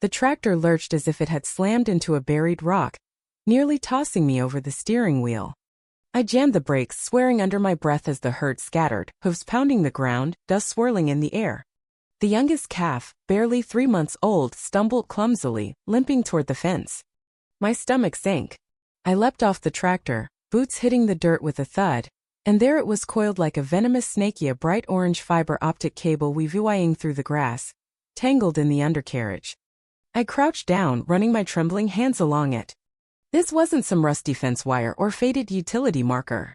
The tractor lurched as if it had slammed into a buried rock, nearly tossing me over the steering wheel. I jammed the brakes, swearing under my breath as the herd scattered, hooves pounding the ground, dust swirling in the air. The youngest calf, barely 3 months old, stumbled clumsily, limping toward the fence. My stomach sank. I leapt off the tractor, boots hitting the dirt with a thud, and there it was, coiled like a venomous snake, a bright orange fiber optic cable weaving through the grass, tangled in the undercarriage. I crouched down, running my trembling hands along it. This wasn't some rusty fence wire or faded utility marker.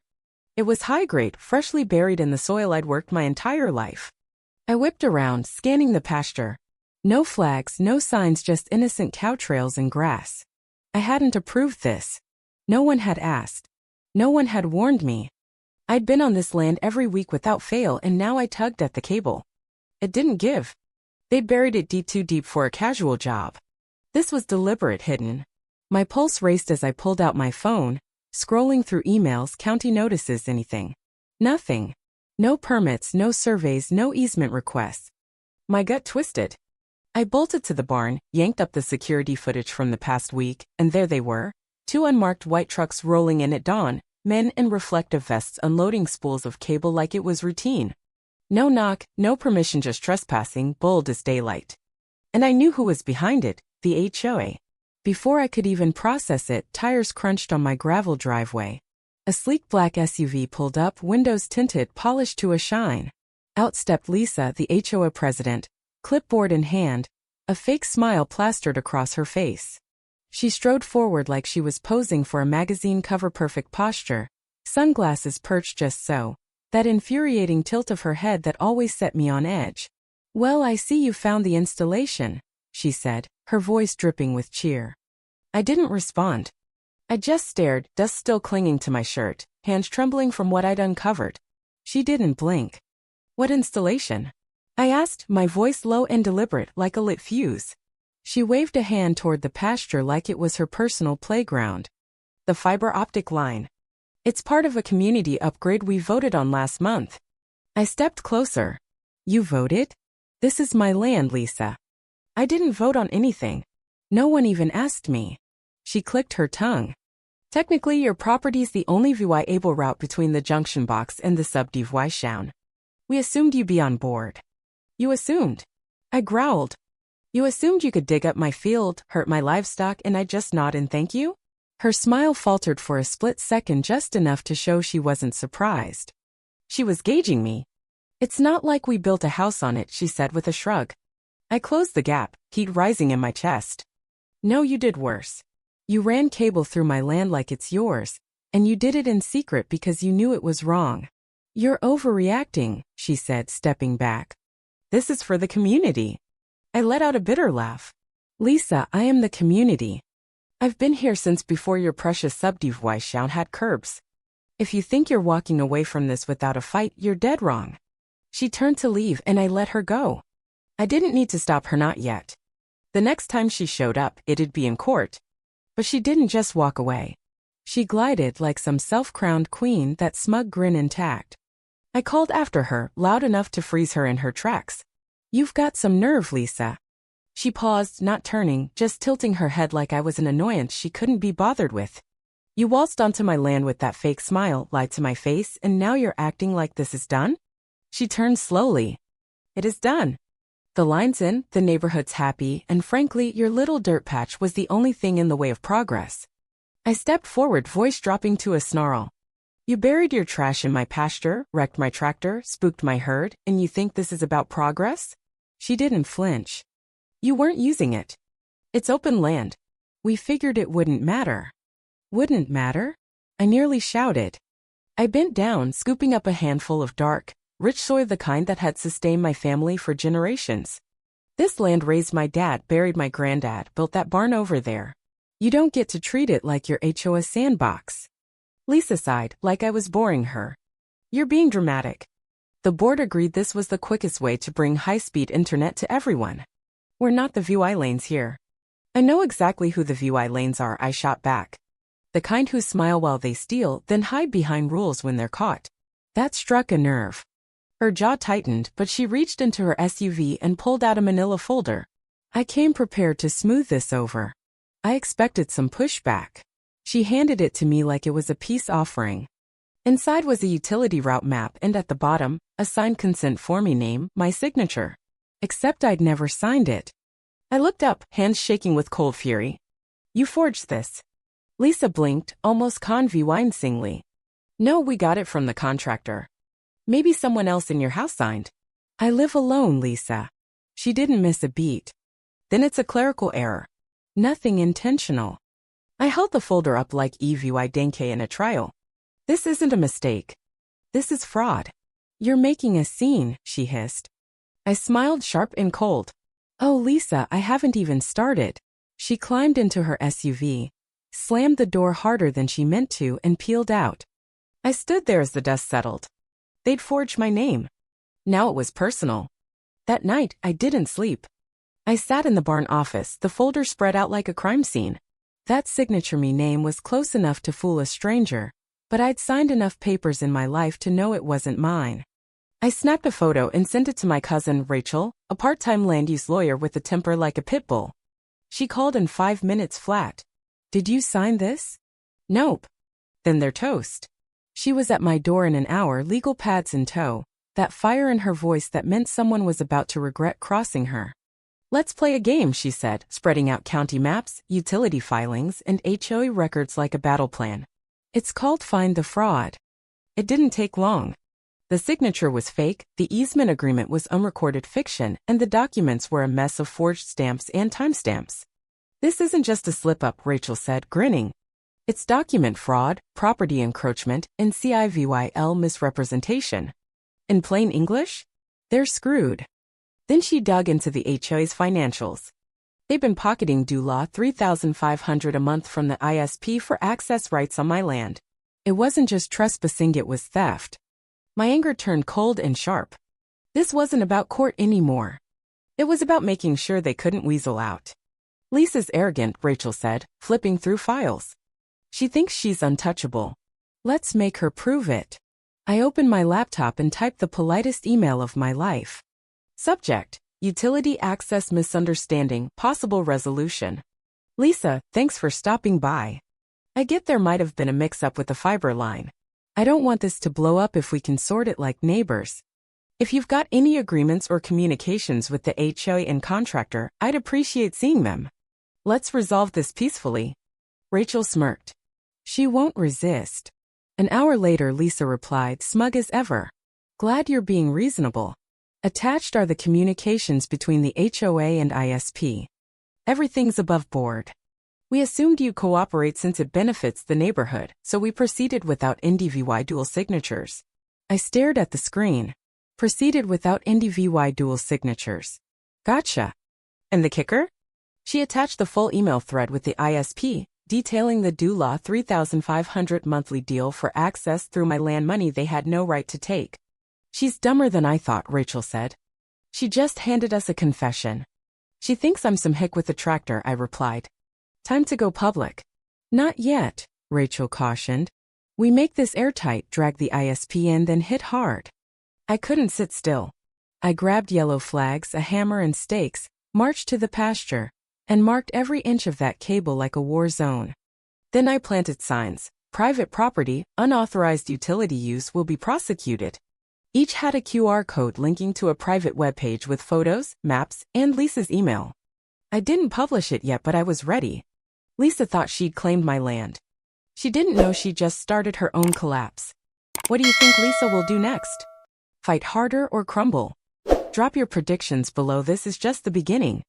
It was high-grade, freshly buried in the soil I'd worked my entire life. I whipped around, scanning the pasture. No flags, no signs, just innocent cow trails and grass. I hadn't approved this. No one had asked. No one had warned me. I'd been on this land every week without fail, and now I tugged at the cable. It didn't give. They'd buried it deep, too deep for a casual job. This was deliberate, hidden. My pulse raced as I pulled out my phone, scrolling through emails, county notices, anything. Nothing. No permits, no surveys, no easement requests. My gut twisted. I bolted to the barn, yanked up the security footage from the past week, and there they were, 2 unmarked white trucks rolling in at dawn, men in reflective vests unloading spools of cable like it was routine. No knock, no permission, just trespassing, bold as daylight. And I knew who was behind it, the HOA. Before I could even process it, tires crunched on my gravel driveway. A sleek black SUV pulled up, windows tinted, polished to a shine. Out stepped Lisa, the HOA president, clipboard in hand, a fake smile plastered across her face. She strode forward like she was posing for a magazine cover, perfect posture, sunglasses perched just so, that infuriating tilt of her head that always set me on edge. "Well, I see you found the installation," she said, her voice dripping with cheer. I didn't respond. I just stared, dust still clinging to my shirt, hands trembling from what I'd uncovered. She didn't blink. "What installation?" I asked, my voice low and deliberate, like a lit fuse. She waved a hand toward the pasture like it was her personal playground. "The fiber optic line. It's part of a community upgrade we voted on last month." I stepped closer. "You voted? This is my land, Lisa." "I didn't vote on anything. No one even asked me." She clicked her tongue. "Technically, your property's the only viable route between the junction box and the subdivision. We assumed you'd be on board." "You assumed?" I growled. "You assumed you could dig up my field, hurt my livestock, and I'd just nod and thank you?" Her smile faltered for a split second, just enough to show she wasn't surprised. She was gauging me. "It's not like we built a house on it," she said with a shrug. I closed the gap, heat rising in my chest. "No, you did worse. You ran cable through my land like it's yours, and you did it in secret because you knew it was wrong." "You're overreacting," she said, stepping back. "This is for the community." I let out a bitter laugh. "Lisa, I am the community. I've been here since before your precious subdivision had curbs. If you think you're walking away from this without a fight, you're dead wrong." She turned to leave, and I let her go. I didn't need to stop her, not yet. The next time she showed up, it'd be in court. But she didn't just walk away. She glided like some self-crowned queen, that smug grin intact. I called after her, loud enough to freeze her in her tracks. "You've got some nerve, Lisa." She paused, not turning, just tilting her head like I was an annoyance she couldn't be bothered with. "You waltzed onto my land with that fake smile, lied to my face, and now you're acting like this is done?" She turned slowly. "It is done. The line's in, the neighborhood's happy, and frankly, your little dirt patch was the only thing in the way of progress." I stepped forward, voice dropping to a snarl. "You buried your trash in my pasture, wrecked my tractor, spooked my herd, and you think this is about progress?" She didn't flinch. "You weren't using it. It's open land. We figured it wouldn't matter." "Wouldn't matter?" I nearly shouted. I bent down, scooping up a handful of dark, rich soil, the kind that had sustained my family for generations. "This land raised my dad, buried my granddad, built that barn over there. You don't get to treat it like your HOA sandbox." Lisa sighed, like I was boring her. "You're being dramatic." The board agreed this was the quickest way to bring high-speed internet to everyone. "We're not the VI lanes here." "I know exactly who the VI lanes are," I shot back. "The kind who smile while they steal, then hide behind rules when they're caught." That struck a nerve. Her jaw tightened, but she reached into her SUV and pulled out a manila folder. I came prepared to smooth this over. I expected some pushback. She handed it to me like it was a peace offering. Inside was a utility route map and at the bottom, a signed consent forming name, my signature. Except I'd never signed it. I looked up, hands shaking with cold fury. You forged this. Lisa blinked, almost convincingly. No, we got it from the contractor. Maybe someone else in your house signed. I live alone, Lisa. She didn't miss a beat. Then it's a clerical error. Nothing intentional. I held the folder up like EVY Denke in a trial. This isn't a mistake. This is fraud. You're making a scene, she hissed. I smiled sharp and cold. Oh, Lisa, I haven't even started. She climbed into her SUV, slammed the door harder than she meant to, and peeled out. I stood there as the dust settled. They'd forged my name. Now it was personal. That night, I didn't sleep. I sat in the barn office, the folder spread out like a crime scene. That signature me name was close enough to fool a stranger, but I'd signed enough papers in my life to know it wasn't mine. I snapped a photo and sent it to my cousin, Rachel, a part-time land use lawyer with a temper like a pit bull. She called in 5 minutes flat. Did you sign this? Nope. Then they're toast. She was at my door in an hour, legal pads in tow, that fire in her voice that meant someone was about to regret crossing her. Let's play a game, she said, spreading out county maps, utility filings, and HOA records like a battle plan. It's called Find the Fraud. It didn't take long. The signature was fake, the easement agreement was unrecorded fiction, and the documents were a mess of forged stamps and timestamps. This isn't just a slip-up, Rachel said, grinning. It's document fraud, property encroachment, and civil misrepresentation. In plain English, they're screwed. Then she dug into the HOA's financials. They've been pocketing $3,500 $3,500 a month from the ISP for access rights on my land. It wasn't just trespassing, it was theft. My anger turned cold and sharp. This wasn't about court anymore. It was about making sure they couldn't weasel out. Lisa's arrogant, Rachel said, flipping through files. She thinks she's untouchable. Let's make her prove it. I opened my laptop and typed the politest email of my life. Subject: Utility Access Misunderstanding, Possible Resolution. Lisa, thanks for stopping by. I get there might have been a mix-up with the fiber line. I don't want this to blow up if we can sort it like neighbors. If you've got any agreements or communications with the HOA and contractor, I'd appreciate seeing them. Let's resolve this peacefully. Rachel smirked. She won't resist. An hour later, Lisa replied, smug as ever. Glad you're being reasonable. Attached are the communications between the HOA and ISP. Everything's above board. We assumed you cooperate since it benefits the neighborhood, so we proceeded without NDVY dual signatures. I stared at the screen. Proceeded without NDVY dual signatures. Gotcha. And the kicker? She attached the full email thread with the ISP, detailing the $3,500 monthly deal for access through my land, money they had no right to take. She's dumber than I thought, Rachel said. She just handed us a confession. She thinks I'm some hick with a tractor, I replied. Time to go public. Not yet, Rachel cautioned. We make this airtight, drag the ISP in, then hit hard. I couldn't sit still. I grabbed yellow flags, a hammer and stakes, marched to the pasture, and marked every inch of that cable like a war zone. Then I planted signs. Private property, unauthorized utility use will be prosecuted. Each had a QR code linking to a private webpage with photos, maps, and Lisa's email. I didn't publish it yet, but I was ready. Lisa thought she'd claimed my land. She didn't know she just started her own collapse. What do you think Lisa will do next? Fight harder or crumble? Drop your predictions below. This is just the beginning.